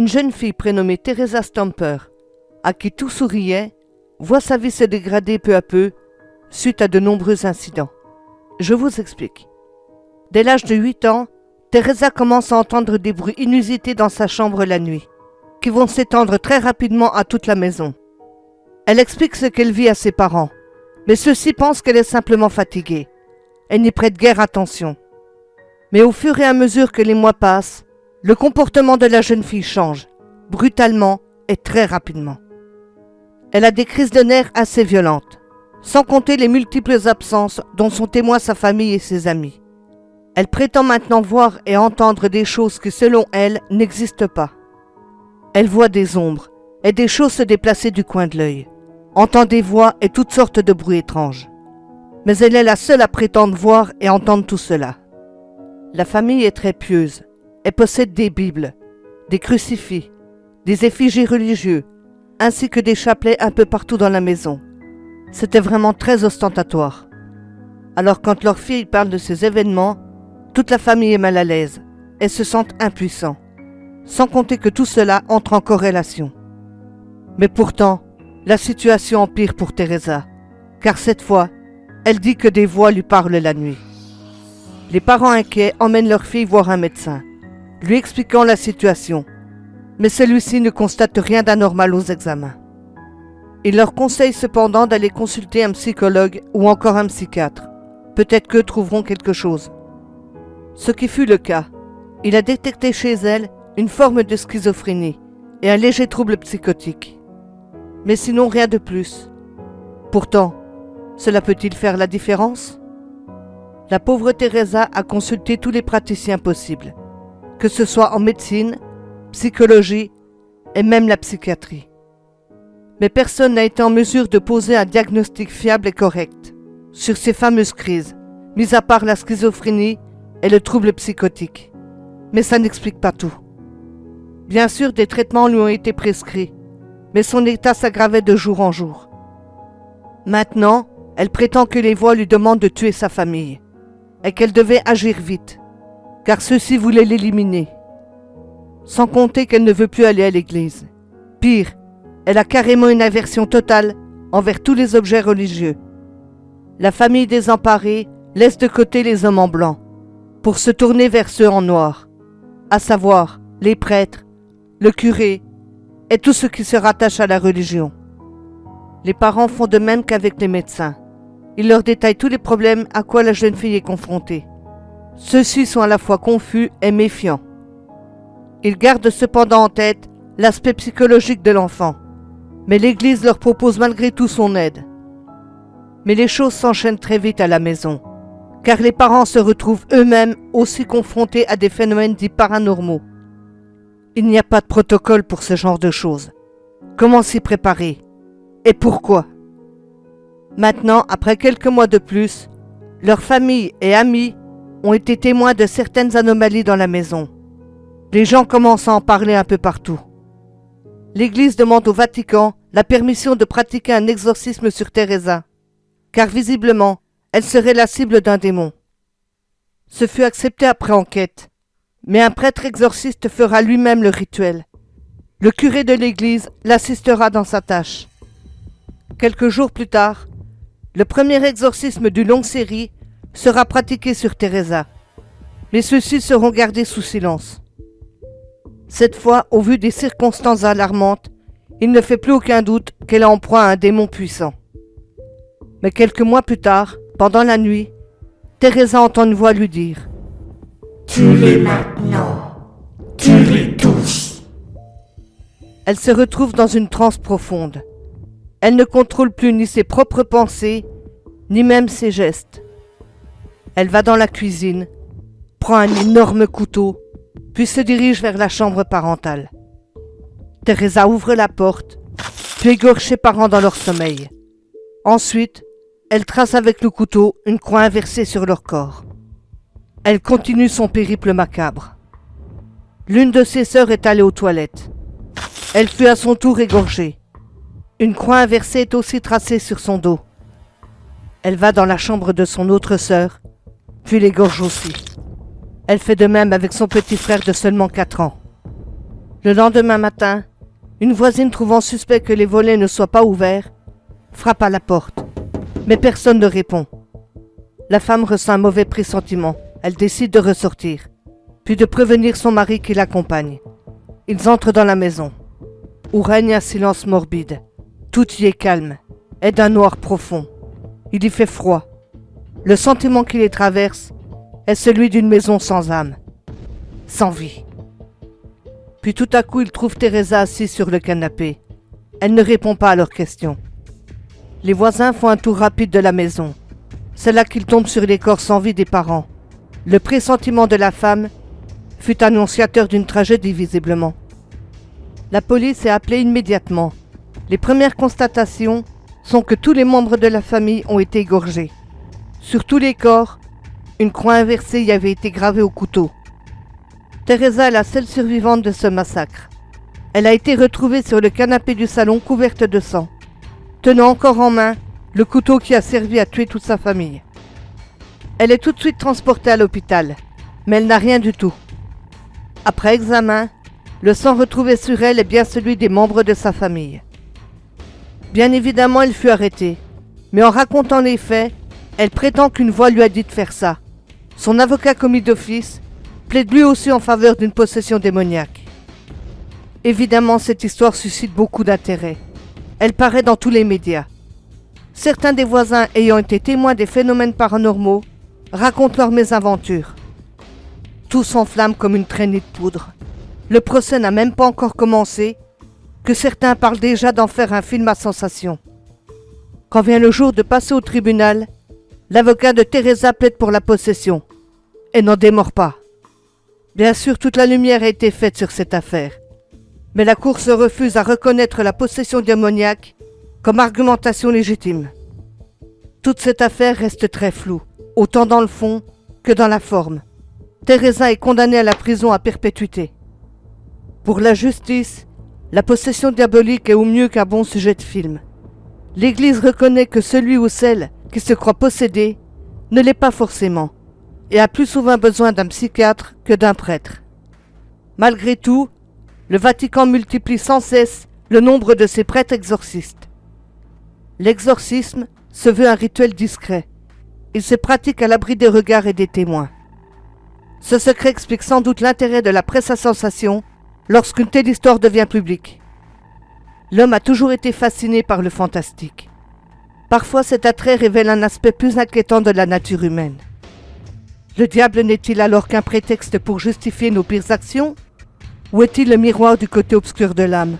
Une jeune fille prénommée Teresa Stamper, à qui tout souriait, voit sa vie se dégrader peu à peu suite à de nombreux incidents. Je vous explique. Dès l'âge de 8 ans, Teresa commence à entendre des bruits inusités dans sa chambre la nuit, qui vont s'étendre très rapidement à toute la maison. Elle explique ce qu'elle vit à ses parents, mais ceux-ci pensent qu'elle est simplement fatiguée. Elle n'y prête guère attention. Mais au fur et à mesure que les mois passent, le comportement de la jeune fille change, brutalement et très rapidement. Elle a des crises de nerfs assez violentes, sans compter les multiples absences dont sont témoins sa famille et ses amis. Elle prétend maintenant voir et entendre des choses qui, selon elle, n'existent pas. Elle voit des ombres et des choses se déplacer du coin de l'œil, entend des voix et toutes sortes de bruits étranges. Mais elle est la seule à prétendre voir et entendre tout cela. La famille est très pieuse. Elle possède des bibles, des crucifix, des effigies religieux, ainsi que des chapelets un peu partout dans la maison. C'était vraiment très ostentatoire. Alors quand leur fille parle de ces événements, toute la famille est mal à l'aise et se sent impuissant, sans compter que tout cela entre en corrélation. Mais pourtant, la situation empire pour Teresa, car cette fois, elle dit que des voix lui parlent la nuit. Les parents inquiets emmènent leur fille voir un médecin, lui expliquant la situation, mais celui-ci ne constate rien d'anormal aux examens. Il leur conseille cependant d'aller consulter un psychologue ou encore un psychiatre. Peut-être qu'eux trouveront quelque chose. Ce qui fut le cas, il a détecté chez elle une forme de schizophrénie et un léger trouble psychotique. Mais sinon rien de plus. Pourtant, cela peut-il faire la différence? La pauvre Teresa a consulté tous les praticiens possibles, que ce soit en médecine, psychologie et même la psychiatrie. Mais personne n'a été en mesure de poser un diagnostic fiable et correct sur ces fameuses crises, mis à part la schizophrénie et le trouble psychotique. Mais ça n'explique pas tout. Bien sûr, des traitements lui ont été prescrits, mais son état s'aggravait de jour en jour. Maintenant, elle prétend que les voix lui demandent de tuer sa famille et qu'elle devait agir vite, car ceux-ci voulaient l'éliminer. Sans compter qu'elle ne veut plus aller à l'église. Pire, elle a carrément une aversion totale envers tous les objets religieux. La famille désemparée laisse de côté les hommes en blanc pour se tourner vers ceux en noir, à savoir les prêtres, le curé et tout ce qui se rattache à la religion. Les parents font de même qu'avec les médecins. Ils leur détaillent tous les problèmes à quoi la jeune fille est confrontée. Ceux-ci sont à la fois confus et méfiants. Ils gardent cependant en tête l'aspect psychologique de l'enfant, mais l'Église leur propose malgré tout son aide. Mais les choses s'enchaînent très vite à la maison, car les parents se retrouvent eux-mêmes aussi confrontés à des phénomènes dits paranormaux. Il n'y a pas de protocole pour ce genre de choses. Comment s'y préparer? Et pourquoi? Maintenant, après quelques mois de plus, leurs familles et amis ont été témoins de certaines anomalies dans la maison. Les gens commencent à en parler un peu partout. L'Église demande au Vatican la permission de pratiquer un exorcisme sur Teresa, car visiblement, elle serait la cible d'un démon. Ce fut accepté après enquête, mais un prêtre exorciste fera lui-même le rituel. Le curé de l'Église l'assistera dans sa tâche. Quelques jours plus tard, le premier exorcisme d'une longue série sera pratiqué sur Teresa, mais ceux-ci seront gardés sous silence. Cette fois, au vu des circonstances alarmantes, il ne fait plus aucun doute qu'elle a en proie à un démon puissant. Mais quelques mois plus tard, pendant la nuit, Teresa entend une voix lui dire « Tue-les maintenant, tue-les tous !» Elle se retrouve dans une transe profonde. Elle ne contrôle plus ni ses propres pensées, ni même ses gestes. Elle va dans la cuisine, prend un énorme couteau, puis se dirige vers la chambre parentale. Teresa ouvre la porte, puis égorge ses parents dans leur sommeil. Ensuite, elle trace avec le couteau une croix inversée sur leur corps. Elle continue son périple macabre. L'une de ses sœurs est allée aux toilettes. Elle fut à son tour égorgée. Une croix inversée est aussi tracée sur son dos. Elle va dans la chambre de son autre sœur, puis l'égorge aussi. Elle fait de même avec son petit frère de seulement 4 ans. Le lendemain matin, une voisine trouvant suspect que les volets ne soient pas ouverts, frappe à la porte. Mais personne ne répond. La femme ressent un mauvais pressentiment. Elle décide de ressortir, puis de prévenir son mari qui l'accompagne. Ils entrent dans la maison, où règne un silence morbide. Tout y est calme, est d'un noir profond. Il y fait froid. Le sentiment qui les traverse est celui d'une maison sans âme, sans vie. Puis tout à coup, ils trouvent Teresa assise sur le canapé. Elle ne répond pas à leurs questions. Les voisins font un tour rapide de la maison. C'est là qu'ils tombent sur les corps sans vie des parents. Le pressentiment de la femme fut annonciateur d'une tragédie visiblement. La police est appelée immédiatement. Les premières constatations sont que tous les membres de la famille ont été égorgés. Sur tous les corps, une croix inversée y avait été gravée au couteau. Teresa est la seule survivante de ce massacre. Elle a été retrouvée sur le canapé du salon couverte de sang, tenant encore en main le couteau qui a servi à tuer toute sa famille. Elle est tout de suite transportée à l'hôpital, mais elle n'a rien du tout. Après examen, le sang retrouvé sur elle est bien celui des membres de sa famille. Bien évidemment, elle fut arrêtée, mais en racontant les faits, elle prétend qu'une voix lui a dit de faire ça. Son avocat commis d'office plaide lui aussi en faveur d'une possession démoniaque. Évidemment, cette histoire suscite beaucoup d'intérêt. Elle paraît dans tous les médias. Certains des voisins ayant été témoins des phénomènes paranormaux racontent leurs mésaventures. Tout s'enflamme comme une traînée de poudre. Le procès n'a même pas encore commencé, que certains parlent déjà d'en faire un film à sensation. Quand vient le jour de passer au tribunal, l'avocat de Teresa plaide pour la possession et n'en démord pas. Bien sûr, toute la lumière a été faite sur cette affaire, mais la Cour se refuse à reconnaître la possession démoniaque comme argumentation légitime. Toute cette affaire reste très floue, autant dans le fond que dans la forme. Teresa est condamnée à la prison à perpétuité. Pour la justice, la possession diabolique est au mieux qu'un bon sujet de film. L'Église reconnaît que celui ou celle qui se croit possédé ne l'est pas forcément, et a plus souvent besoin d'un psychiatre que d'un prêtre. Malgré tout, le Vatican multiplie sans cesse le nombre de ses prêtres exorcistes. L'exorcisme se veut un rituel discret. Il se pratique à l'abri des regards et des témoins. Ce secret explique sans doute l'intérêt de la presse à sensation lorsqu'une telle histoire devient publique. L'homme a toujours été fasciné par le fantastique. Parfois, cet attrait révèle un aspect plus inquiétant de la nature humaine. Le diable n'est-il alors qu'un prétexte pour justifier nos pires actions? Ou est-il le miroir du côté obscur de l'âme?